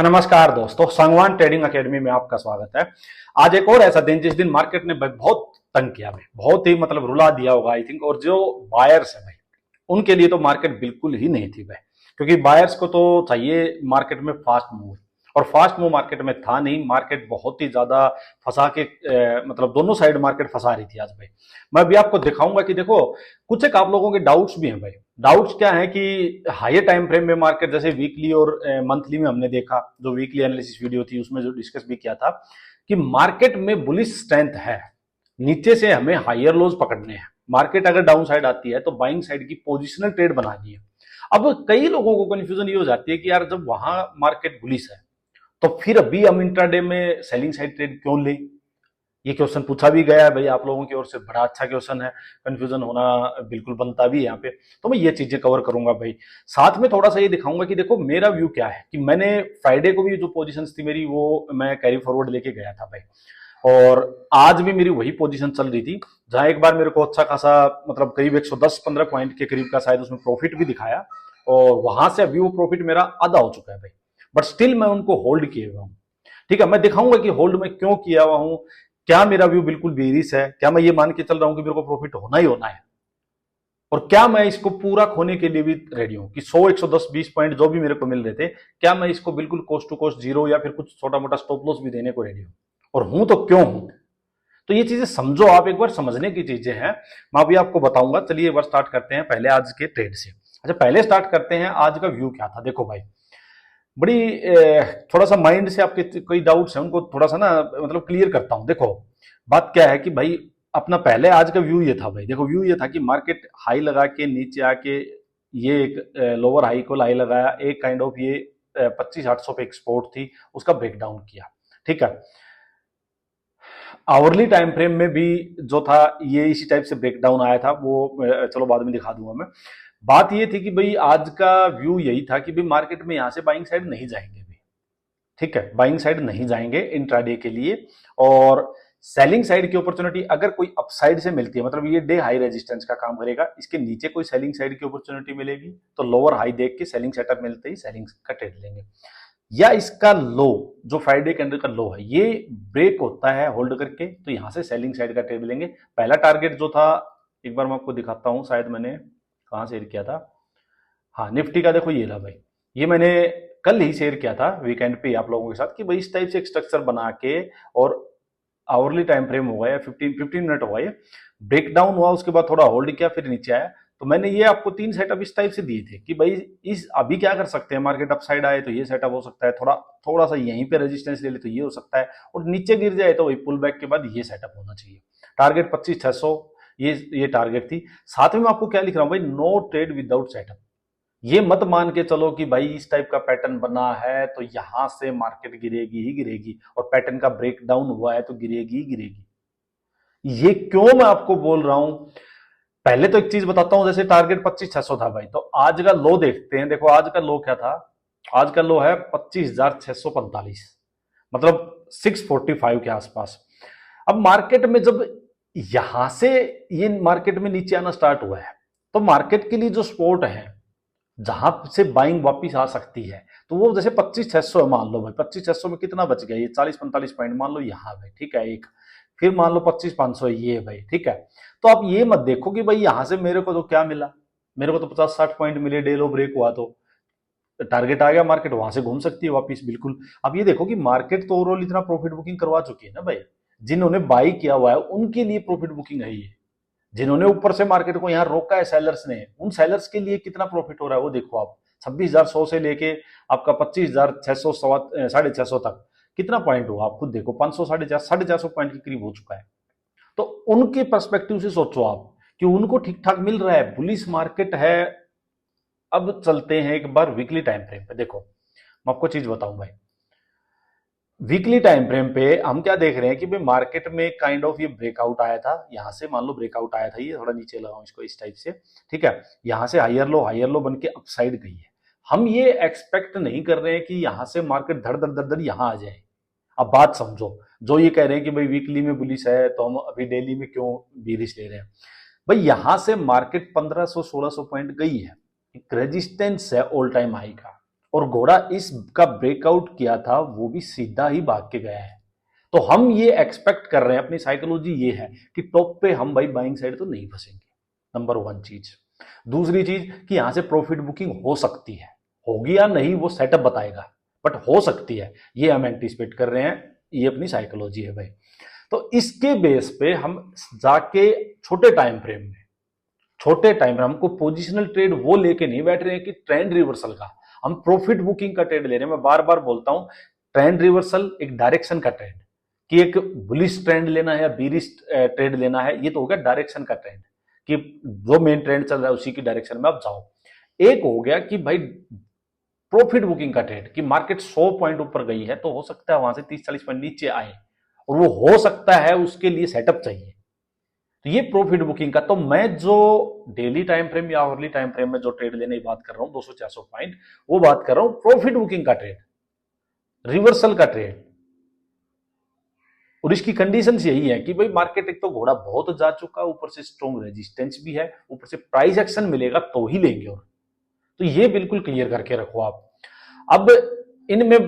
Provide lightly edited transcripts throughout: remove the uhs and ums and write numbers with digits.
नमस्कार दोस्तों, Sangwan trading academy में आपका स्वागत है। आज एक और ऐसा दिन जिस दिन मार्केट ने बहुत तंग किया भाई, बहुत ही मतलब रुला दिया होगा आई थिंक। और जो बायर्स है भाई, उनके लिए तो मार्केट बिल्कुल ही नहीं थी भाई, क्योंकि बायर्स को तो चाहिए मार्केट में फास्ट मूव, और फास्ट मूव मार्केट में था नहीं। मार्केट बहुत ही ज्यादा फंसा के मतलब दोनों साइड मार्केट फंसा रही थी आज भाई। मैं भी आपको दिखाऊंगा कि देखो, कुछ एक आप लोगों के डाउट्स भी हैं भाई। डाउट्स क्या है कि हायर टाइम फ्रेम में मार्केट, जैसे वीकली और मंथली में हमने देखा, जो वीकली एनालिसिस वीडियो थी उसमें जो डिस्कस भी किया था कि मार्केट में बुलिश स्ट्रेंथ है। नीचे से हमें हायर लोज पकड़ने हैं। मार्केट अगर डाउन साइड आती है तो बाइंग साइड की पोजिशनल ट्रेड बनानी है। अब कई लोगों को कंफ्यूजन ये हो जाती है कि यार जब वहां मार्केट बुलिश है तो फिर अभी हम इंट्राडे में सेलिंग साइड ट्रेड क्यों लें। ये क्वेश्चन पूछा भी गया है भाई आप लोगों की ओर से, बड़ा अच्छा क्वेश्चन है। कंफ्यूजन होना बिल्कुल बनता भी है यहाँ पे, तो मैं ये चीजें कवर करूंगा भाई। साथ में थोड़ा सा ये दिखाऊंगा कि देखो मेरा व्यू क्या है, कि मैंने फ्राइडे को भी जो पोजीशंस थी मेरी वो मैं कैरी फॉरवर्ड लेके गया था भाई, और आज भी मेरी वही पोजीशन चल रही थी, जहां एक बार मेरे को अच्छा खासा मतलब करीब 110-15 पॉइंट के करीब का शायद उसमें प्रॉफिट भी दिखाया, और वहां से अभी वो प्रॉफिट मेरा आधा हो चुका है भाई। बट स्टिल मैं उनको होल्ड किए हुआ हूँ। ठीक है, मैं दिखाऊंगा कि होल्ड में क्यों किया हुआ हूं, क्या मेरा व्यू बिल्कुल बेरिस है, क्या मैं ये मान के चल रहा हूं कि मेरे को प्रॉफिट होना ही होना है, और क्या मैं इसको पूरा खोने के लिए भी रेडी हूं कि 100 110 20 पॉइंट जो भी मेरे को मिल रहे थे, क्या मैं इसको बिल्कुल कोस्ट टू कोस्ट जीरो या फिर कुछ छोटा मोटा स्टॉप लॉस भी देने को रेडी हूं, और हूं तो क्यों हूं। तो ये चीजें समझो, आप एक बार समझने की चीजें हैं, मैं अभी आपको बताऊंगा। चलिए एक बार स्टार्ट करते हैं पहले आज के ट्रेड से। अच्छा, पहले स्टार्ट करते हैं आज का व्यू क्या था। देखो भाई, बड़ी थोड़ा सा माइंड से आपके कोई डाउट्स हैं उनको थोड़ा सा ना मतलब क्लियर करता हूं। देखो बात क्या है कि भाई, अपना पहले आज का व्यू ये था भाई। देखो व्यू ये था कि मार्केट हाई लगा के नीचे आके ये एक लोअर हाई को लाई लगाया, एक काइंड ऑफ ये 25,800 पे एक्सपोर्ट थी, उसका ब्रेकडाउन किया। ठीक है, आवरली टाइम फ्रेम में भी जो था ये इसी टाइप से ब्रेकडाउन आया था, वो चलो बाद में दिखा दूंगा मैं। बात ये थी कि भाई आज का व्यू यही था कि भाई मार्केट में यहां से बाइंग साइड नहीं जाएंगे भी। ठीक है, बाइंग साइड नहीं जाएंगे इंट्राडे के लिए, और सेलिंग साइड की अपॉर्चुनिटी अगर कोई अपसाइड से मिलती है, मतलब ये डे हाई रेजिस्टेंस का काम करेगा, इसके नीचे कोई सेलिंग साइड की अपॉर्चुनिटी मिलेगी तो लोअर हाई देख के सेलिंग सेटअप मिलते ही सेलिंग का ट्रेड लेंगे। या इसका लो, जो फ्राइडे के अंदर का लो है, ये ब्रेक होता है होल्ड करके तो यहां से सेलिंग साइड का ट्रेड लेंगे। पहला टारगेट जो था, एक बार मैं आपको दिखाता हूं, शायद मैंने कहां शेयर किया था। हाँ, निफ्टी का देखो ये रहा भाई, ये मैंने कल ही शेयर किया था वीकेंड पे आप लोगों के साथ कि भाई इस टाइप से एक स्ट्रक्चर बना के, और आवरली टाइम फ्रेम होगा या 15 मिनट होगा, ये ब्रेकडाउन हुआ, उसके बाद थोड़ा होल्ड किया, फिर नीचे आया। तो मैंने ये आपको 3 सेटअप इस टाइप से दिए थे कि भाई इस अभी क्या कर सकते हैं, मार्केट अपसाइड आए तो ये सेटअप हो सकता है, थोड़ा थोड़ा सा यहीं पे रेजिस्टेंस ले ले तो ये हो सकता है, और नीचे गिर जाए तो वही पुल बैक के बाद ये सेटअप होना चाहिए। टारगेट 25,600 ये टारगेट थी। साथ में मैं आपको क्या लिख रहा हूं भाई, नो ट्रेड विदाउट सेटअप। ये मत मान के चलो कि भाई इस टाइप का पैटर्न बना है तो यहां से मार्केट गिरेगी ही गिरेगी, और पैटर्न का ब्रेकडाउन हुआ है तो गिरेगी ही गिरेगी। ये क्यों मैं आपको बोल रहा हूं, पहले तो एक चीज बताता हूं। जैसे टारगेट 25,600 था भाई, तो आज का लो देखते हैं। देखो आज का लो क्या था, आज का लो है 25,645, मतलब 645 के आसपास। अब मार्केट में जब यहां से ये मार्केट में नीचे आना स्टार्ट हुआ है, तो मार्केट के लिए जो सपोर्ट है जहां से बाइंग वापिस आ सकती है, तो वो जैसे 25,600 मान लो भाई, 25,600 में कितना बच गया, ये 40-45 पॉइंट मान लो यहाँ भाई। ठीक है, एक फिर मान लो 25,500 ये भाई। ठीक है, तो आप ये मत देखो कि भाई यहां से मेरे को तो क्या मिला, मेरे को तो 50-60 पॉइंट मिले, डे लो ब्रेक हुआ तो टारगेट आ गया, मार्केट वहां से घूम सकती है वापिस। बिल्कुल, अब ये देखो कि मार्केट तो ओवरऑल इतना प्रॉफिट बुकिंग करवा चुकी है ना भाई, जिन्होंने बाई किया हुआ है उनके लिए प्रॉफिट बुकिंग है ये। जिन्होंने ऊपर से मार्केट को यहां रोका है सेलर्स ने, उन सेलर्स के लिए कितना प्रॉफिट हो रहा है वो देखो आप। 26,100 से लेके आपका 25,600 650 तक कितना पॉइंट हुआ आप खुद देखो, 500 450 पॉइंट के करीब हो चुका है। तो उनके पर्सपेक्टिव से सोचो आप कि उनको ठीक ठाक मिल रहा है, बुलिश मार्केट है। अब चलते हैं एक बार वीकली टाइम फ्रेम पे। देखो मैं आपको चीज बताऊं भाई, वीकली टाइम फ्रेम पे हम क्या देख रहे हैं कि भाई मार्केट में काइंड ऑफ ये ब्रेकआउट आया था, यहां से मान लो ब्रेकआउट आया था, ये थोड़ा नीचे लगाऊं इसको इस टाइप से। ठीक है, यहां से हायर लो बन के अपसाइड गई है। हम ये एक्सपेक्ट नहीं कर रहे हैं कि यहां से मार्केट धड़ धड़ धड़ धड़ यहां आ जाए। अब बात समझो, जो ये कह रहे हैं कि भाई वीकली में बुलिश है तो हम अभी डेली में क्यों बीरिश ले रहे हैं। भाई यहां से मार्केट 1500 1600 पॉइंट गई है, एक रेजिस्टेंस है ऑल टाइम हाई का, और घोड़ा इसका ब्रेकआउट किया था वो भी सीधा ही भाग के गया है। तो हम ये एक्सपेक्ट कर रहे हैं, अपनी साइकोलॉजी ये है कि टॉप पे हम भाई बाइंग साइड तो नहीं फंसेंगे, नंबर वन चीज। दूसरी चीज कि यहां से प्रॉफिट बुकिंग हो सकती है, होगी या नहीं वो सेटअप बताएगा, बट हो सकती है, ये हम एंटिसिपेट कर रहे हैं, ये अपनी साइकोलॉजी है भाई। तो इसके बेस पे हम जाके छोटे टाइम फ्रेम में, छोटे टाइम में हमको पोजिशनल ट्रेड वो लेके नहीं बैठ रहे हैं कि ट्रेंड रिवर्सल का, हम प्रॉफिट बुकिंग का ट्रेड ले रहे हैं। मैं बार बार बोलता हूं, ट्रेंड रिवर्सल एक डायरेक्शन का ट्रेंड, कि एक बुलिश ट्रेंड लेना है या बीरिश ट्रेड लेना है, ये तो हो गया डायरेक्शन का ट्रेंड, कि जो मेन ट्रेंड चल रहा है उसी की डायरेक्शन में आप जाओ। एक हो गया कि भाई प्रॉफिट बुकिंग का ट्रेड, कि मार्केट 100 पॉइंट ऊपर गई है तो हो सकता है वहां से 30-40 पॉइंट नीचे आए, और वो हो सकता है उसके लिए सेटअप चाहिए, तो ये प्रॉफिट बुकिंग का। तो मैं जो डेली टाइम फ्रेम या आवरली टाइम फ्रेम में जो ट्रेड लेने की बात कर रहा हूं 200-400 पॉइंट, वो बात कर रहा हूं प्रॉफिट बुकिंग का ट्रेड, रिवर्सल का ट्रेड। और इसकी कंडीशंस यही है कि भाई मार्केट एक तो घोड़ा बहुत जा चुका, ऊपर से स्ट्रॉन्ग रेजिस्टेंस भी है, ऊपर से प्राइस एक्शन मिलेगा तो ही लेंगे। और तो ये बिल्कुल क्लियर करके रखो आप। अब इनमें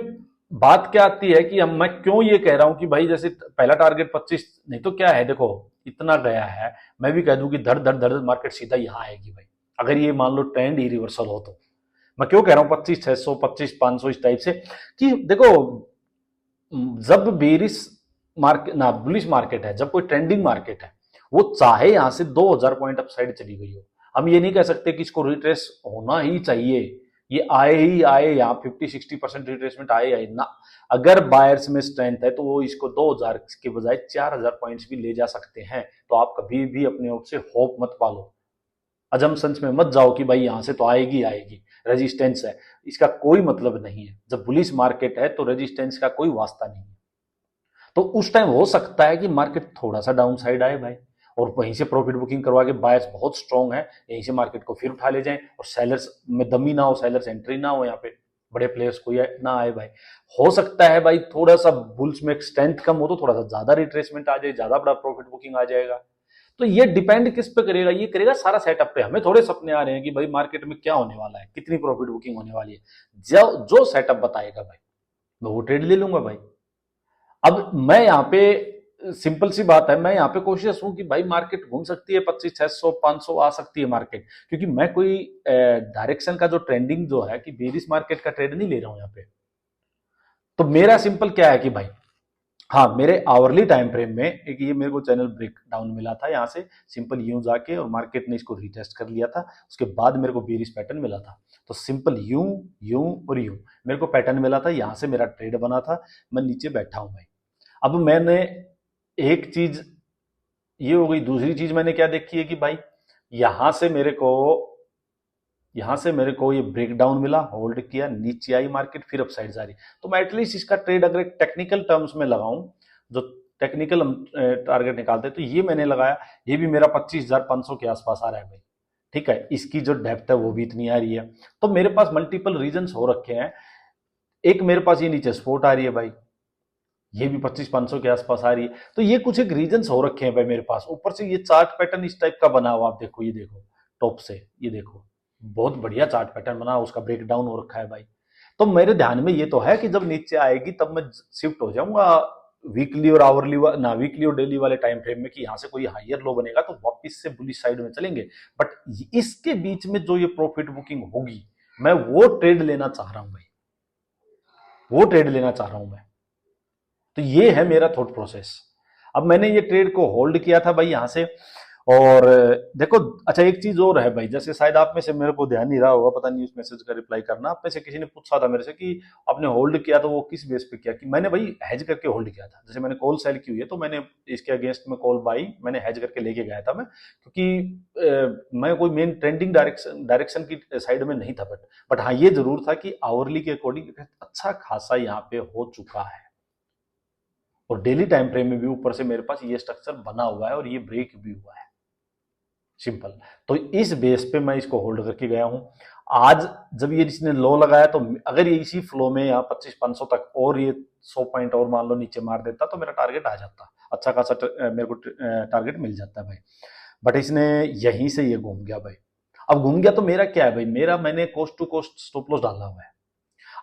बात क्या आती है कि हम, मैं क्यों ये कह रहा हूं कि भाई जैसे पहला टारगेट 25, नहीं तो क्या है, देखो इतना गया है, मैं भी कह दूं कि धड़ धड़ धड़ मार्केट सीधा यहां आएगी भाई, अगर ये मान लो ट्रेंड ही रिवर्सल हो तो। मैं क्यों कह रहा हूं 25,600, 25,500 इस टाइप से, कि देखो जब बेरिस मार्केट ना बुलिश मार्केट है, जब कोई ट्रेंडिंग मार्केट है, वो चाहे यहां से 2,000 पॉइंट अप साइड चली गई हो, हम ये नहीं कह सकते कि इसको रिट्रेस होना ही चाहिए, ये आए ही आए, यहाँ 50-60% रिट्रेसमेंट आए आए ना। अगर बायर्स में स्ट्रेंथ है तो वो इसको 2,000 के बजाय 4,000 पॉइंट्स भी ले जा सकते हैं। तो आप कभी भी अपने ओर से होप मत पालो, अजम्पशंस में मत जाओ कि भाई यहां से तो आएगी आएगी, रेजिस्टेंस है, इसका कोई मतलब नहीं है। जब बुलिश मार्केट है तो रेजिस्टेंस का कोई वास्ता नहीं है। तो उस टाइम हो सकता है कि मार्केट थोड़ा सा डाउन साइड आए भाई, और वहीं से प्रॉफिट बुकिंग करवा के, बायर्स बहुत स्ट्रांग है, यहीं से मार्केट को फिर उठा ले जाएं, और सेलर्स में दमी ना हो, सेलर्स एंट्री ना हो, यहाँ पे बड़े प्लेयर्स कोई ना आए भाई। हो सकता है भाई थोड़ा सा बुल्स में स्ट्रेंथ कम हो तो थोड़ा सा ज्यादा रिट्रेसमेंट आ जाए, ज्यादा बड़ा प्रॉफिट बुकिंग आ जाएगा। तो ये डिपेंड किस पे करेगा, ये करेगा सारा सेटअप पे। हमें थोड़े सपने आ रहे हैं कि भाई मार्केट में क्या होने वाला है, कितनी प्रॉफिट बुकिंग होने वाली है, जो सेटअप बताएगा भाई मैं वो ट्रेड ले लूंगा भाई। अब मैं यहाँ पे सिंपल सी बात है, मैं यहाँ पे कोशिश हूं कि भाई मार्केट घूम सकती है 25,600, 500 आ सकती है मार्केट, क्योंकि मैं कोई डायरेक्शन का जो ट्रेंडिंग जो है कि बेरिश मार्केट का ट्रेड नहीं ले रहा हूं यहाँ पे। तो मेरा सिंपल क्या है कि भाई, हाँ मेरे आवरली टाइम फ्रेम में एक ये मेरे को चैनल ब्रेक डाउन मिला था, यहाँ से सिंपल यूं जाके, और मार्केट ने इसको रीटेस्ट कर लिया था, उसके बाद मेरे को बेरिश पैटर्न मिला था। तो सिंपल यूं यूं और यूं मेरे को पैटर्न मिला था, यहाँ से मेरा ट्रेड बना था, मैं नीचे बैठा हूं भाई। अब मैंने एक चीज ये हो गई, दूसरी चीज मैंने क्या देखी है कि भाई यहां से मेरे को ये ब्रेकडाउन मिला, होल्ड किया, नीचे आई मार्केट, फिर अपसाइड जा रही। तो मैं एटलीस्ट इसका ट्रेड अगर टेक्निकल टर्म्स में लगाऊं, जो टेक्निकल हम टारगेट निकालते हैं, तो ये मैंने लगाया, ये भी मेरा 25,500 के आसपास आ रहा है भाई। ठीक है, इसकी जो डेप्थ है वो भी इतनी आ रही है। तो मेरे पास मल्टीपल रीजन हो रखे हैं। एक मेरे पास ये नीचे स्पोर्ट आ रही है भाई, ये भी 25,500 के आसपास आ रही है। तो ये कुछ एक रीजन हो रखे हैं भाई मेरे पास। ऊपर से ये चार्ट पैटर्न इस टाइप का बना हुआ, आप देखो, ये देखो टॉप से, ये देखो बहुत बढ़िया चार्ट पैटर्न बना, उसका ब्रेक डाउन हो रखा है भाई। तो मेरे ध्यान में ये तो है कि जब नीचे आएगी तब मैं शिफ्ट हो जाऊंगा वीकली और आवरली ना, वीकली और डेली वाले टाइम फ्रेम में, कि यहां से कोई हायर लो बनेगा तो वापिस से बुलिश साइड में चलेंगे। बट इसके बीच में जो ये प्रॉफिट बुकिंग होगी, मैं वो ट्रेड लेना चाह रहा हूं भाई, वो ट्रेड लेना चाह रहा हूं मैं। तो ये है मेरा थॉट प्रोसेस। अब मैंने ये ट्रेड को होल्ड किया था भाई यहां से। और देखो, अच्छा एक चीज और है भाई, जैसे शायद आप में से, मेरे को ध्यान नहीं रहा होगा, पता नहीं उस मैसेज का रिप्लाई करना, आप में से किसी ने पूछा था मेरे से कि आपने होल्ड किया तो वो किस बेस पे किया, कि मैंने भाई हेज करके होल्ड किया था। जैसे मैंने कॉल सेल की हुई है तो मैंने इसके अगेंस्ट में कॉल बाई मैंने हेज करके लेके गया था मैं, क्योंकि मैं कोई मेन ट्रेंडिंग डायरेक्शन की साइड में नहीं था। बट हाँ ये जरूर था कि आवरली के अकॉर्डिंग अच्छा खासा यहाँ पे हो चुका है, और डेली टाइम फ्रेम में भी ऊपर से मेरे पास ये स्ट्रक्चर बना हुआ है और ये ब्रेक भी हुआ है, सिंपल। तो इस बेस पे मैं इसको होल्ड करके गया हूं। आज जब ये इसने लो लगाया तो अगर ये इसी फ्लो में यहाँ 25,500 तक और ये 100 पॉइंट और मान लो नीचे मार देता तो मेरा टारगेट आ जाता, अच्छा खासा मेरे को टारगेट मिल जाता भाई। बट इसने यहीं से ये घूम गया भाई। अब घूम गया तो मेरा क्या है भाई, मैंने cost to cost stop loss डाला हुआ है,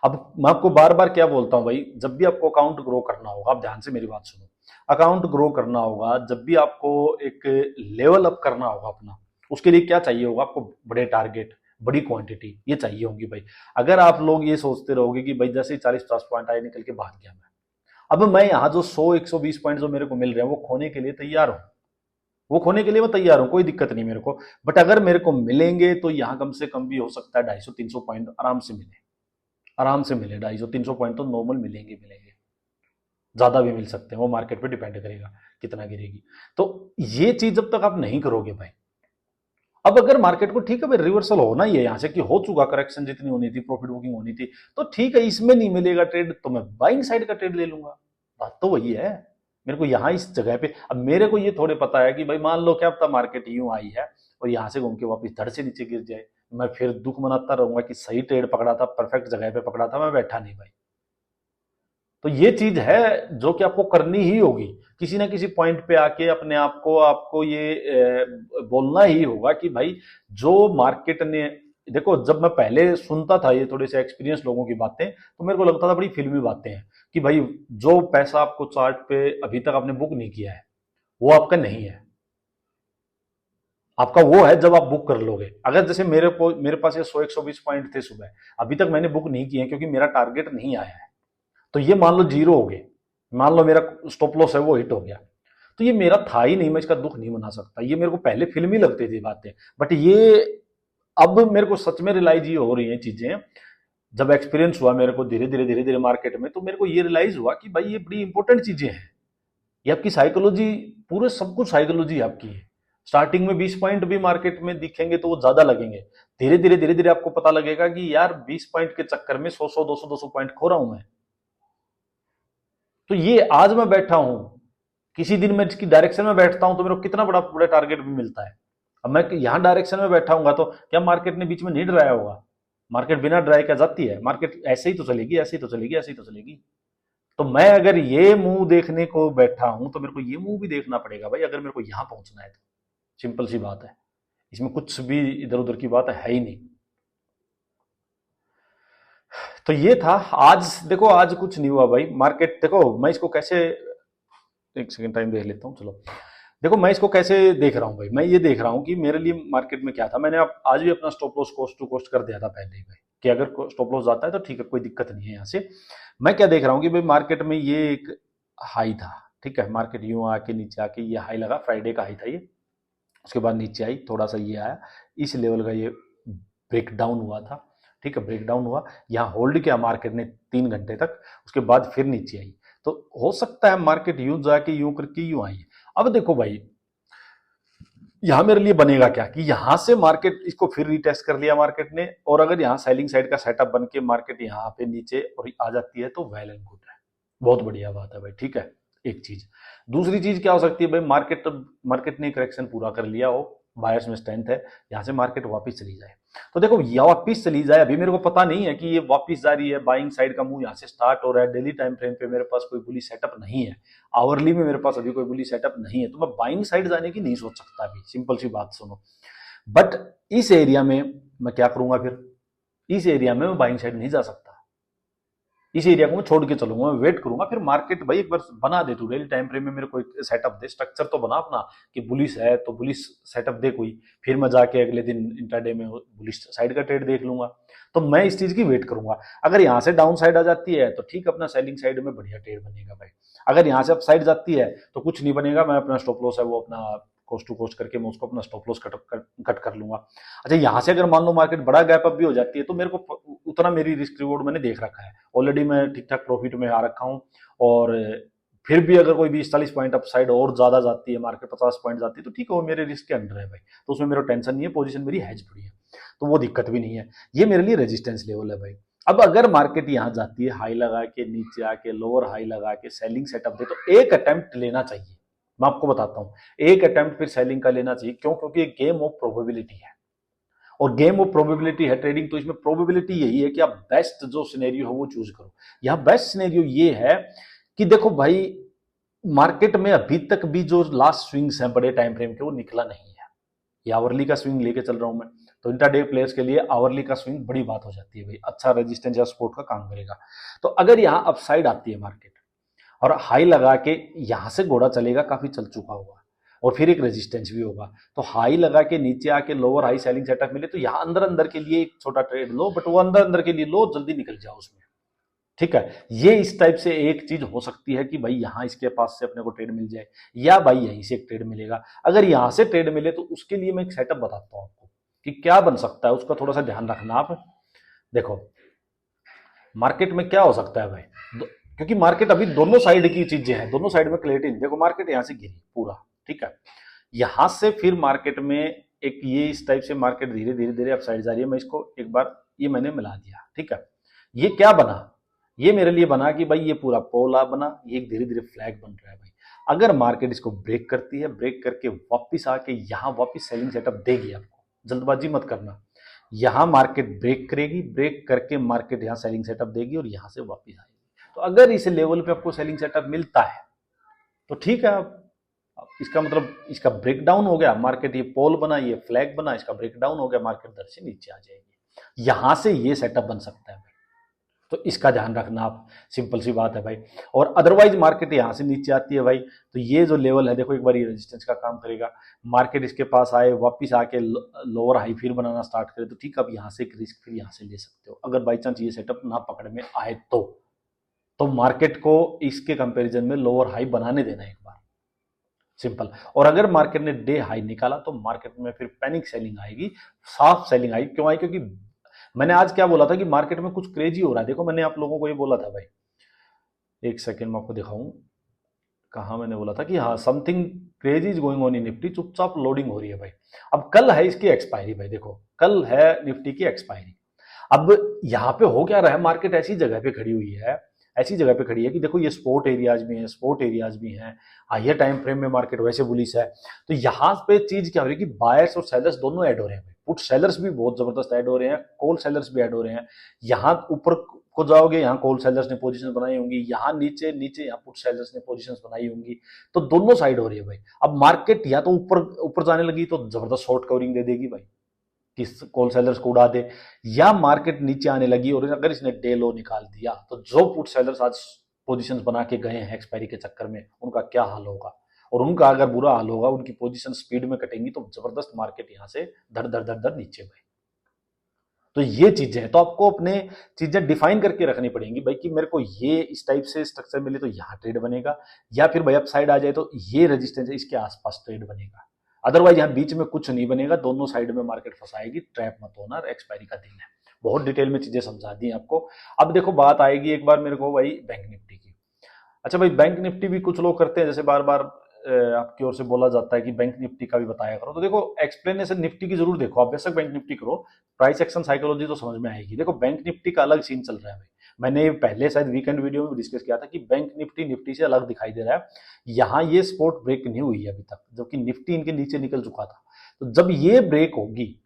अब मैं आपको बार बार क्या बोलता हूं भाई, जब भी आपको अकाउंट ग्रो करना होगा, आप ध्यान से मेरी बात सुनो, अकाउंट ग्रो करना होगा, जब भी आपको एक लेवल अप करना होगा अपना, उसके लिए क्या चाहिए होगा आपको? बड़े टारगेट, बड़ी क्वांटिटी, ये चाहिए होगी भाई। अगर आप लोग ये सोचते रहोगे कि भाई जैसे 40-50 पॉइंट आए निकल के भाग गया मैं, अब मैं यहाँ जो 100-120 पॉइंट जो मेरे को मिल रहे हैं वो खोने के लिए तैयार हूं, वो खोने के लिए मैं तैयार हूं, कोई दिक्कत नहीं मेरे को। बट अगर मेरे को मिलेंगे तो यहाँ कम से कम भी हो सकता है 250-300 पॉइंट आराम से मिले, आराम से मिले 250-300 पॉइंट तो नॉर्मल मिलेंगे मिलेंगे, ज्यादा भी मिल सकते हैं, वो मार्केट पे डिपेंड करेगा कितना गिरेगी। तो ये चीज जब तक आप नहीं करोगे भाई, अब अगर मार्केट को ठीक है भाई रिवर्सल होना ही है यहाँ से, कि हो चुका करेक्शन, जितनी होनी थी प्रॉफिट बुकिंग होनी थी, तो ठीक है, इसमें नहीं मिलेगा ट्रेड तो मैं बाइंग साइड का ट्रेड ले लूंगा। बात तो वही है। मेरे को यहाँ इस जगह पे, अब मेरे को ये थोड़े पता है कि भाई मान लो क्या पता मार्केट यूं आई है और यहाँ से घूम के वापस धड़ से नीचे गिर जाए, मैं फिर दुख मनाता रहूंगा कि सही ट्रेड पकड़ा था, परफेक्ट जगह पे पकड़ा था, मैं बैठा नहीं भाई। तो ये चीज है जो कि आपको करनी ही होगी, किसी ना किसी पॉइंट पे आके अपने आप को, आपको ये बोलना ही होगा कि भाई जो मार्केट ने, देखो जब मैं पहले सुनता था ये थोड़े से एक्सपीरियंस लोगों की बातें, तो मेरे को लगता था बड़ी फिल्मी बातें हैं कि भाई जो पैसा आपको चार्ट पे अभी तक आपने बुक नहीं किया है वो आपका नहीं है, आपका वो है जब आप बुक कर लोगे। अगर जैसे मेरे पास ये 100-120 पॉइंट थे सुबह, अभी तक मैंने बुक नहीं किए क्योंकि मेरा टारगेट नहीं आया है, तो ये मान लो जीरो हो गए, मान लो मेरा स्टॉप लॉस है वो हिट हो गया, तो ये मेरा था ही नहीं, मैं इसका दुख नहीं मना सकता। ये मेरे को पहले फिल्मी लगती थी बातें, बट ये अब मेरे को सच में रियलाइज ये हो रही हैं चीजें, जब एक्सपीरियंस हुआ मेरे को धीरे धीरे मार्केट में, तो मेरे को ये रियलाइज हुआ कि भाई ये बड़ी इंपॉर्टेंट चीजें हैं। ये आपकी साइकोलॉजी, पूरे सब कुछ साइकोलॉजी आपकी है। स्टार्टिंग में 20 पॉइंट भी मार्केट में दिखेंगे तो वो ज्यादा लगेंगे, धीरे धीरे आपको पता लगेगा कि यार 20 पॉइंट के चक्कर में 100 200 पॉइंट खो रहा हूं मैं। तो ये आज मैं बैठा हूं, किसी दिन मैं इसकी डायरेक्शन में बैठता हूं तो मेरे को कितना बड़ा बड़ा टारगेट भी मिलता है। अब मैं यहां डायरेक्शन में बैठा हूंगा तो क्या मार्केट ने बीच में नहीं डराया होगा? मार्केट बिना डराए क्या जाती है? मार्केट ऐसे ही तो चलेगी, ऐसे ही तो चलेगी, ऐसे ही तो चलेगी। तो मैं अगर ये मूव देखने को बैठा हूं तो मेरे को ये मूव भी देखना पड़ेगा भाई, अगर मेरे को यहां पहुंचना है तो। सिंपल सी बात है, इसमें कुछ भी इधर उधर की बात है ही नहीं। तो ये था आज। देखो आज कुछ नहीं हुआ भाई, मार्केट देखो मैं इसको कैसे, एक सेकंड टाइम देख लेता हूँ, चलो। देखो मैं इसको कैसे देख रहा हूँ भाई, मैं ये देख रहा हूँ कि मेरे लिए मार्केट में क्या था, मैंने आज भी अपना stop loss cost to cost कर दिया था पहले ही भाई, कि अगर स्टॉप लॉस जाता है तो ठीक है, कोई दिक्कत नहीं है यहाँ से। मैं क्या देख रहा हूँ कि भाई मार्केट में ये एक हाई था, ठीक है, मार्केट यूं आके नीचे आके ये हाई लगा, फ्राइडे का हाई था ये, उसके बाद नीचे आई, थोड़ा सा ये आया, इस लेवल का ये ब्रेक डाउन हुआ था, ठीक है, ब्रेक डाउन हुआ, यहाँ होल्ड किया मार्केट ने 3 घंटे तक, उसके बाद फिर नीचे आई। तो हो सकता है मार्केट यूं जाके यूं करके यूं आई। अब देखो भाई यहां मेरे लिए बनेगा क्या, कि यहां से मार्केट इसको फिर रीटेस्ट कर लिया मार्केट ने, और अगर यहाँ सेलिंग साइड का सेटअप बन के मार्केट यहाँ पे नीचे और आ जाती है तो वेल एंड गुड है, बहुत बढ़िया बात है भाई, ठीक है। एक चीज, दूसरी चीज क्या हो सकती है भाई, मार्केट ने करेक्शन पूरा कर लिया हो, बायर्स में स्ट्रेंथ है, यहां से मार्केट वापस चली जाए, तो देखो ये वापस चली जाए, अभी मेरे को पता नहीं है कि ये वापस जा रही है, बाइंग साइड का मूव यहाँ से स्टार्ट हो रहा है, डेली टाइम फ्रेम पे मेरे पास कोई बुली सेटअप नहीं है, आवरली में मेरे पास अभी कोई बुली सेटअप नहीं है, तो मैं बाइंग साइड जाने की नहीं सोच सकता अभी, सिंपल सी बात सुनो। बट इस एरिया में मैं क्या करूंगा फिर, इस एरिया में मैं बाइंग साइड नहीं जा सकता, इस एरिया को मैं छोड़ के चलूंगा, मैं वेट करूंगा, फिर मार्केट भाई एक बार बना दे तू डेली टाइम फ्रेम में, मेरे को एक सेटअप दे, स्ट्रक्चर तो बना अपना, कि बुलिश है तो बुलिश सेटअप दे कोई, फिर मैं जाके अगले दिन इंट्राडे में बुलिश साइड का ट्रेड देख लूंगा। तो मैं इस चीज की वेट करूंगा, अगर यहाँ से डाउन साइड आ जाती है तो ठीक, अपना सेलिंग साइड में बढ़िया ट्रेड बनेगा भाई, अगर यहाँ से अप साइड जाती है तो कुछ नहीं बनेगा, मैं अपना स्टॉप लॉस है वो अपना कोस्ट टू कोस्ट करके मैं उसको अपना स्टॉप लॉस कट कर लूंगा। अच्छा यहाँ से अगर मान लो मार्केट बड़ा गैप अप भी हो जाती है तो मेरे को उतना, मेरी रिस्क रिवॉर्ड मैंने देख रखा है ऑलरेडी, मैं ठीक ठाक प्रॉफिट में आ रखा हूँ, और फिर भी अगर कोई 20-40 पॉइंट अप साइड और ज्यादा जाती है, मार्केट 50 पॉइंट जाती है तो ठीक है, वो मेरे रिस्क के अंडर है भाई, तो उसमें मेरा टेंशन नहीं है, पोजीशन मेरी हैज पड़ी है, तो वो दिक्कत भी नहीं है, ये मेरे लिए रेजिस्टेंस लेवल है भाई। अब अगर मार्केट यहाँ जाती है हाई लगा के, नीचे आके लोअर हाई लगा के सेलिंग सेटअप दे, तो एक अटेम्प्ट लेना चाहिए, मैं आपको बताता हूं, एक अटेम्प्ट फिर सेलिंग का लेना चाहिए, क्यों? क्योंकि एक गेम ऑफ प्रोबेबिलिटी है, और गेम ऑफ प्रोबेबिलिटी है ट्रेडिंग, तो इसमें प्रोबेबिलिटी यही है कि आप बेस्ट जो सिनेरियो हो वो चूज करो। यहां बेस्ट सिनेरियो ये है कि देखो भाई मार्केट में अभी तक भी जो लास्ट स्विंग्स हैं बड़े टाइम फ्रेम के, वो निकला नहीं है, ये आवरली का स्विंग लेके चल रहा हूं मैं, तो इंट्राडे प्लेयर्स के लिए आवरली का स्विंग बड़ी बात हो जाती है भाई, अच्छा रेजिस्टेंस या सपोर्ट का काम करेगा। तो अगर यहाँ अपसाइड आती है मार्केट और हाई लगा के यहां से घोड़ा चलेगा, काफी चल चुका होगा और फिर एक रेजिस्टेंस भी होगा, तो हाई लगा के नीचे आके लोअर हाई सेलिंग सेटअप मिले तो यहाँ अंदर अंदर के लिए एक छोटा ट्रेड लो, बट वो अंदर अंदर के लिए लो, जल्दी निकल जाओ उसमें, ठीक है। ये इस टाइप से एक चीज हो सकती है कि भाई यहां इसके पास से अपने को ट्रेड मिल जाए, या भाई यहीं से एक ट्रेड मिलेगा। अगर यहां से ट्रेड मिले तो उसके लिए मैं एक सेटअप बताता हूं आपको कि क्या बन सकता है, उसका थोड़ा सा ध्यान रखना आप। देखो मार्केट में क्या हो सकता है भाई, क्योंकि मार्केट अभी दोनों साइड की चीजें हैं, दोनों साइड में क्लैरिटी नहीं। देखो मार्केट यहां से गिरी पूरा, ठीक है, यहां से फिर मार्केट में एक ये इस टाइप से मार्केट धीरे धीरे धीरे अपसाइड जा रही है। मैं इसको एक बार ये मैंने मिला दिया, ठीक है। ये क्या बना, ये मेरे लिए बना कि भाई ये पूरा पोला बना, ये एक धीरे धीरे फ्लैग बन रहा है भाई। अगर मार्केट इसको ब्रेक करती है, ब्रेक करके वापिस आके यहां वापिस सेलिंग सेटअप देगी, आपको जल्दबाजी मत करना। यहां मार्केट ब्रेक करेगी, ब्रेक करके मार्केट यहां सेलिंग सेटअप देगी और यहां से वापिस आएगी। तो अगर इस लेवल पे आपको सेलिंग सेटअप मिलता है तो ठीक है, इसका मतलब इसका ब्रेकडाउन हो गया, मार्केट ये पोल बना, ये फ्लैग बना, इसका ब्रेकडाउन हो गया, मार्केट दर से नीचे आ जाएगी। यहां से ये सेटअप बन सकता है भाई, तो इसका ध्यान रखना आप, सिंपल सी बात है भाई। और अदरवाइज मार्केट यहां से नीचे आती है भाई, तो ये जो लेवल है देखो एक बार ये रेजिस्टेंस का काम करेगा, मार्केट इसके पास आए, वापिस आके लोअर हाई फिर बनाना स्टार्ट करे तो ठीक है, अब यहां से एक रिस्क फिर यहां से ले सकते हो। अगर बाई चांस ये सेटअप ना पकड़ में आए तो मार्केट को इसके कंपेरिजन में लोअर हाई बनाने देना एक बार, सिंपल। और अगर मार्केट ने डे हाई निकाला तो मार्केट में फिर पैनिक सेलिंग आएगी, साफ सेलिंग आएगी। क्यों आई, क्योंकि मैंने आज क्या बोला था कि मार्केट में कुछ क्रेजी हो रहा है। देखो मैंने आप लोगों को ये बोला था भाई, एक सेकेंड मैं आपको दिखाऊं कहा मैंने बोला था कि हाँ something crazy is going on in Nifty, चुपचाप लोडिंग हो रही है भाई। अब कल है इसकी एक्सपायरी भाई, देखो कल है निफ्टी की एक्सपायरी। अब यहाँ पे हो क्या रहा है, मार्केट ऐसी जगह पे खड़ी हुई है, ऐसी जगह पे खड़ी है कि देखो ये स्पोर्ट एरियाज भी हैं, स्पोर्ट एरियाज भी हैं, हाइयर टाइम फ्रेम में मार्केट वैसे बुलिश है। तो यहाँ पे चीज क्या हो रही है कि बायर्स और सेलर्स दोनों ऐड हो रहे हैं, पुट सेलर्स भी बहुत जबरदस्त ऐड हो रहे हैं, कॉल सेलर्स भी ऐड हो रहे हैं। यहाँ ऊपर को जाओगे, यहाँ कॉल सेलर्स ने पोजीशन बनाई होंगी, यहाँ नीचे नीचे यहाँ पुट सेलर्स ने पोजीशन बनाई होंगी, तो दोनों साइड हो रही है भाई। अब मार्केट या तो ऊपर ऊपर जाने लगी तो जबरदस्त शॉर्ट कवरिंग दे देगी भाई, किस कॉल सेलर्स को उड़ा दे, या मार्केट नीचे आने लगी और अगर इसने डे लो निकाल दिया तो जो पुट सेलर्स आज पोजीशंस बना के गए हैं एक्सपायरी के चक्कर में, उनका क्या हाल होगा। और उनका अगर बुरा हाल होगा, उनकी पोजीशन स्पीड में कटेंगी तो जबरदस्त मार्केट यहां से धर धर धर धर नीचे भाई। तो ये चीजें हैं, तो आपको अपने चीजें डिफाइन करके रखनी पड़ेंगी भाई कि मेरे को ये इस टाइप से स्ट्रक्चर मिले तो यहाँ ट्रेड बनेगा, या फिर भाई अपसाइड आ जाए तो ये रेजिस्टेंस है इसके आसपास ट्रेड बनेगा। अदरवाइज यहाँ बीच में कुछ नहीं बनेगा, दोनों साइड में मार्केट फंसाएगी, ट्रैप मत होना, एक्सपायरी का दिन है। बहुत डिटेल में चीजें समझा दी आपको। अब देखो बात आएगी एक बार मेरे को भाई बैंक निफ्टी की। अच्छा भाई बैंक निफ्टी भी कुछ लोग करते हैं, जैसे बार बार आपकी ओर से बोला जाता है कि बैंक निफ्टी का भी बताया करो, तो देखो एक्सप्लेनेशन निफ्टी की जरूर देखो, आप बेशक बैंक निफ्टी करो, प्राइस एक्शन साइकोलॉजी तो समझ में आएगी। देखो बैंक निफ्टी का अलग सीन चल रहा है भाई, मैंने पहले शायद वीकेंड वीडियो में डिस्कस किया था कि बैंक निफ्टी निफ्टी से अलग दिखाई दे रहा है। यहाँ ये सपोर्ट ब्रेक नहीं हुई है अभी तक, जबकि निफ्टी इनके नीचे निकल चुका था। तो जब ये ब्रेक होगी,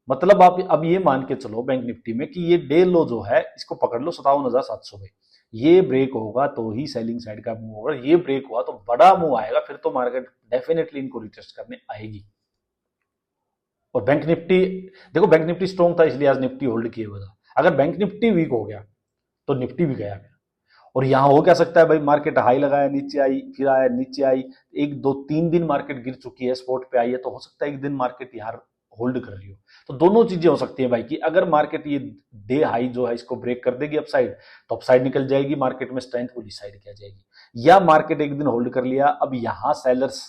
मतलब आप अब ये मान के चलो बैंक निफ्टी में कि ये डे लो जो है इसको पकड़ लो 57,700 पे, ये ब्रेक होगा तो ही सेलिंग साइड का मूव होगा। ये ब्रेक हुआ तो बड़ा मूव आएगा, फिर तो मार्केट डेफिनेटली इनको रिटेस्ट करने आएगी। और बैंक निफ्टी, देखो बैंक निफ्टी स्ट्रॉन्ग था इसलिए आज निफ्टी होल्ड किए हुआ था, अगर बैंक निफ्टी वीक हो गया तो निफ्टी भी गया। और यहां हो क्या सकता है भाई, मार्केट हाई लगाया नीचे आई, फिर आया नीचे आई, 1 2 3 दिन मार्केट गिर चुकी है, स्पॉट पे आई है, तो हो सकता है एक दिन मार्केट यार होल्ड कर रही हो। तो दोनों चीजें हो सकती है भाई कि अगर मार्केट ये डे हाई जो है इसको ब्रेक कर देगी अपसाइड, तो अपसाइड निकल जाएगी, मार्केट में स्ट्रेंथ को डिसाइड किया जाएगी, या मार्केट एक दिन होल्ड कर लिया, अब यहां सेलर्स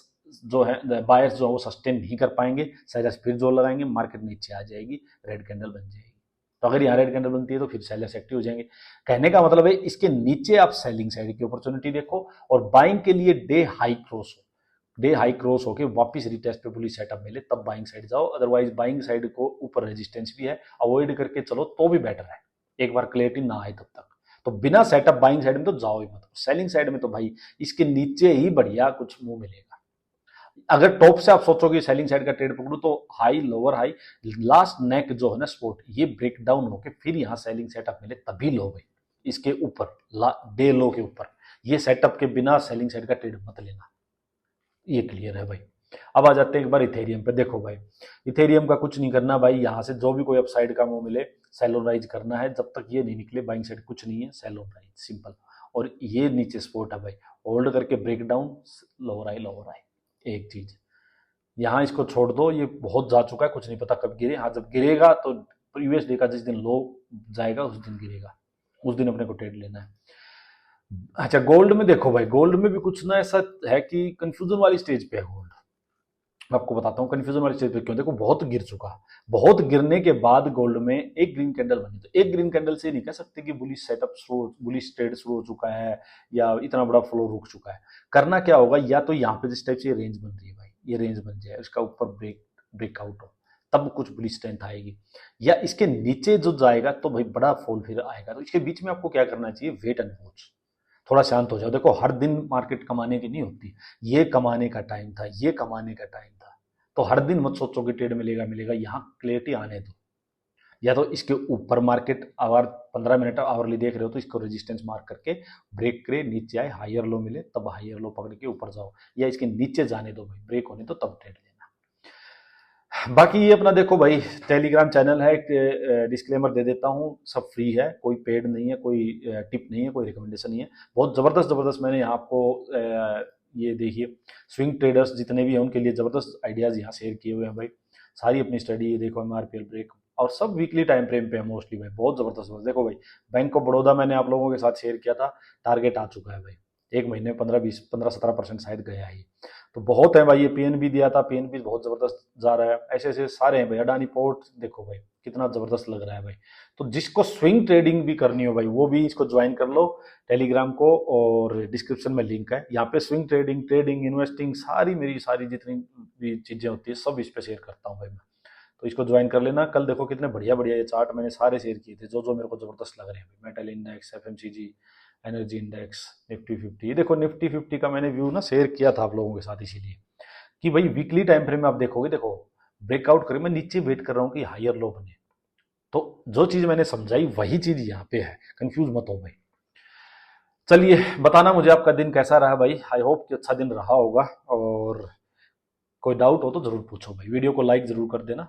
जो है, बायर्स जो है वो सस्टेन नहीं कर पाएंगे, सेलर्स फिर जोर लगाएंगे, मार्केट नीचे आ जाएगी, रेड कैंडल बन जाएगी। तो अगर यहाँ रेड कैंडल बनती है तो फिर सेलर्स एक्टिव हो जाएंगे। कहने का मतलब है इसके नीचे आप सेलिंग साइड की अपॉर्चुनिटी देखो, और बाइंग के लिए डे हाई क्रॉस हो, डे हाई क्रॉस होके वापस रिटेस्ट पे बुलिश सेटअप मिले तब बाइंग साइड जाओ, अदरवाइज बाइंग साइड को ऊपर रेजिस्टेंस भी है, अवॉइड करके चलो तो भी बेटर है, एक बार क्लियरिटी ना आए तब तक। तो बिना सेटअप बाइंग साइड में तो जाओ ही मत, सेलिंग साइड में तो भाई इसके नीचे ही बढ़िया कुछ मुंह मिलेगा। अगर टॉप से आप सोचोगे सेलिंग साइड का ट्रेड पकड़ू तो हाई लोअर हाई लास्ट नेक जो है ना सपोर्ट, ये ब्रेक डाउन होके फिर यहाँ सेलिंग सेटअप मिले तभी लो भाई, इसके ऊपर डे लो के ऊपर, ये सेटअप के बिना सेलिंग साइड का ट्रेड मत लेना, ये क्लियर है भाई। अब आ जाते हैं एक बार इथेरियम पे। देखो भाई, इथेरियम का कुछ नहीं करना भाई, यहाँ से जो भी कोई अपसाइड का वो मिले सेलोराइज करना है, जब तक ये नहीं निकले बाइंग साइड कुछ नहीं है, सेलोराइज सिंपल। और ये नीचे सपोर्ट है भाई, होल्ड करके ब्रेक डाउन, लोअर आई एक चीज। यहाँ इसको छोड़ दो, ये बहुत जा चुका है, कुछ नहीं पता कब गिरे। हाँ जब गिरेगा तो प्रीवियस डे का जिस दिन लो जाएगा उस दिन गिरेगा, उस दिन अपने को ट्रेड लेना है। अच्छा गोल्ड में देखो भाई, गोल्ड में भी कुछ ना ऐसा है कि कंफ्यूजन वाली स्टेज पे है गोल्ड। मैं आपको बताता हूँ कंफ्यूजन वाली स्टेज पे क्यों। देखो बहुत गिर चुका, बहुत गिरने के बाद गोल्ड में एक ग्रीन कैंडल बनी, तो एक ग्रीन कैंडल से नहीं कह सकते कि बुलिश सेटअप शुरू, बुलिश ट्रेड शुरू हो चुका है या इतना बड़ा फ्लो रुक चुका है। करना क्या होगा, या तो यहाँ पे जिस टाइप से रेंज बन रही है भाई, ये रेंज बन जाए, इसका ऊपर ब्रेकआउट हो, तब कुछ बुलिश स्ट्रेंथ आएगी। या इसके नीचे जो जाएगा तो भाई बड़ा फॉल फिर आएगा। तो इसके बीच में आपको क्या करना चाहिए, वेट एंड वॉच, थोड़ा शांत हो जाओ। देखो हर दिन मार्केट कमाने की नहीं होती, ये कमाने का टाइम था, ये कमाने का टाइम था। तो हर दिन मत सोचो कि ट्रेड मिलेगा मिलेगा, यहाँ क्लियरिटी आने दो। या तो इसके ऊपर मार्केट आवर 15 मिनट आवरली देख रहे हो तो इसको रेजिस्टेंस मार्क करके ब्रेक करे, नीचे आए, हायर लो मिले तब हायर लो पकड़ के ऊपर जाओ, या इसके नीचे जाने दो भाई, ब्रेक होने तो तब ट्रेड लेना। बाकी ये अपना देखो भाई, टेलीग्राम चैनल है, डिस्क्लेमर दे देता हूँ, सब फ्री है, कोई पेड नहीं है, कोई टिप नहीं है, कोई रिकमेंडेशन नहीं है। बहुत ज़बरदस्त ज़बरदस्त मैंने यहाँ आपको ये देखिए स्विंग ट्रेडर्स जितने भी हैं उनके लिए ज़बरदस्त आइडियाज़ यहाँ शेयर किए हुए हैं भाई। सारी अपनी स्टडी, ये देखो MRPL ब्रेक, और सब वीकली टाइम फ्रेम पे है मोस्टली भाई, बहुत ज़बरदस्त। देखो भाई बैंक ऑफ बड़ौदा मैंने आप लोगों के साथ शेयर किया था, टारगेट आ चुका है भाई, एक महीने 15-17% शायद गया है। तो बहुत है भाई, ये पीएनबी दिया था, पीएनबी बहुत जबरदस्त जा रहा है, ऐसे ऐसे सारे हैं भाई। अडानी पोर्ट देखो भाई कितना जबरदस्त लग रहा है भाई। तो जिसको स्विंग ट्रेडिंग भी करनी हो भाई वो भी इसको ज्वाइन कर लो टेलीग्राम को, और डिस्क्रिप्शन में लिंक है, यहाँ पे स्विंग ट्रेडिंग, ट्रेडिंग, इन्वेस्टिंग, सारी मेरी सारी जितनी भी चीजें होती है सब इस पे शेयर करता हूँ भाई मैं। तो इसको ज्वाइन कर लेना। कल देखो कितने बढ़िया बढ़िया ये चार्ट मैंने सारे शेयर किए थे, जो जो मेरे को जबरदस्त लग रहे हैं भाई। Metal index, FMCG, energy index, Nifty 50। ये देखो निफ्टी 50 का मैंने व्यू ना शेयर किया था आप लोगों के साथ, इसीलिए कि भाई वीकली टाइम फ्रेम में आप देखोगे, देखो ब्रेकआउट करे, मैं नीचे वेट कर रहा हूँ कि हायर लो बने। तो जो चीज मैंने समझाई वही चीज यहाँ पे है, कंफ्यूज मत हो भाई। चलिए बताना मुझे आपका दिन कैसा रहा भाई, आई होप कि अच्छा दिन रहा होगा, और कोई डाउट हो तो जरूर पूछो भाई, वीडियो को लाइक जरूर कर देना।